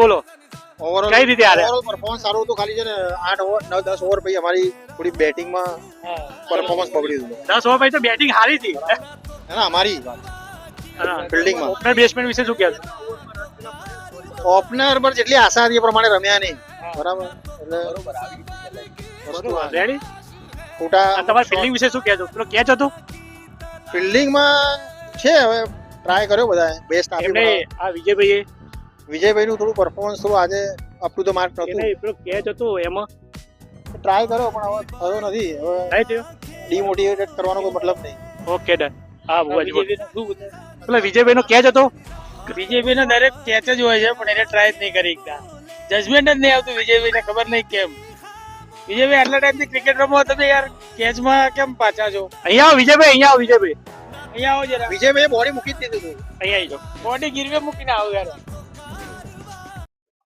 બોલો ઓવરઓલ કઈ રીતે હારે પરફોર્મન્સ સારું હતું, ખાલી છે ને 8 ઓવર 9-10 ઓવર પછી અમારી થોડી બેટિંગમાં પરફોર્મન્સ બગડ્યું હતું. 10 ઓવર પછી તો બેટિંગ હારી હતી ના અમારી ફિલ્ડિંગમાં. ઓપનર બેટ્સમેન વિશે શું કહેશો? ઓપનર પર જેટલી આશા હતી એ પ્રમાણે રમ્યા નહીં, બરાબર, એટલે રેડી ખોટા. તમારી ફિલ્ડિંગ વિશે શું કહેશો? પેલો કેચ હતો ફિલ્ડિંગમાં છે, હવે ટ્રાય કર્યો બધા બેસ્ટ એમને આપ્યું. આ વિજયભાઈએ વિજયભાઈ નું થોડું પરફોર્મન્સ થોડું આજે અપ ટુ ધ માર્ક નતું. એને પેલો કેચ હતો એમાં ટ્રાય કર્યો પણ હવે થયો નથી. હવે નહીં થયો. ડિમોટિવેટેડ કરવાનો કોઈ મતલબ નહીં. Okay done. હા ભુવાજી પેલો વિજયભાઈ નો કેચ હતો. વિજયભાઈ નો દરેક કેચ જ હોય છે પણ એને ટ્રાય જ નહીં કરી જજમેન્ટ જ નહીં આવતું વિજયભાઈ ને, ખબર નહીં કેમ. વિજયભાઈ આટલા ટાઈમ થી ક્રિકેટ રમો તમે યાર કેચમાં કેમ પાછા છો? અહીંયા આવો વિજયભાઈ, અહીંયા આવો વિજયભાઈ, અહીંયા આવો જરા, વિજયભાઈ બોડી મૂકી જ દીધું હતું. અહીંયા આવી જાઓ. બોડી ગીરવે મૂકીને આવો યાર.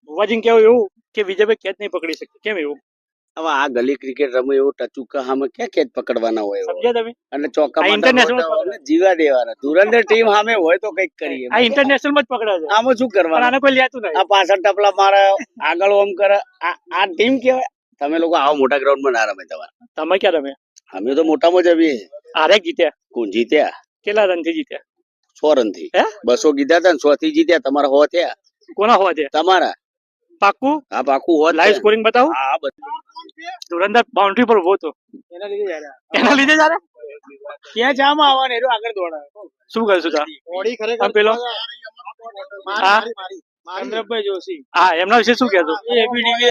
ભુવાજીને કેવું એવું કે વિજયભાઈ કેચ નહીં પકડી શકે, કેમ એવું? હવે આ ગલી ક્રિકેટ રમે એવું ટચુકા સામે ક્યાં કેચ પકડવાના હોય એવો? સમજ્યા તમે? અને ચોક્કા આ international જીવા દેવાના. ધુરંધર ટીમ સામે હોય તો કઈક કરીએ. આ ઇન્ટરનેશનલ માં જ પકડે છે, આમાં શું પણ કરવાનું? આને કોઈ લેતું નહીં. આ પાછળ ટપલા મારે, આગળ ઓમ કરે, આ ટીમ કેવાય? તમે લોકો આવા મોટા ગ્રાઉન્ડ માં ના રમે તમારે. તમે ક્યાં રમે? અમે તો મોટામાં જ આવીએ. આરે જીત્યા? કોણ જીત્યા? કેટલા રન થી જીત્યા? 100 રન થી. હે? 200 કીધા હતા ને 100 થી જીત્યા. તમારા 100 થયા. કોના હોવા છે? તમારા પાક્કું આ પાકું હોત. લાઈવ સ્કોરિંગ બતાવું. હા બધું. ધુરંધર બાઉન્ડ્રી પર ઉભો હતો, એના લીધે યાર એના લીધે જ આરે. કેચ આમાં આવવાનું એનું આગળ દોડાવે. શું કરશું તા? બોડી ખરેખર આ પેલો? મારી, હા? મારી, મારી. ચંદ્રભાઈ જોશી હા, એમના વિશે શું કહેશો? એ એબીડીવી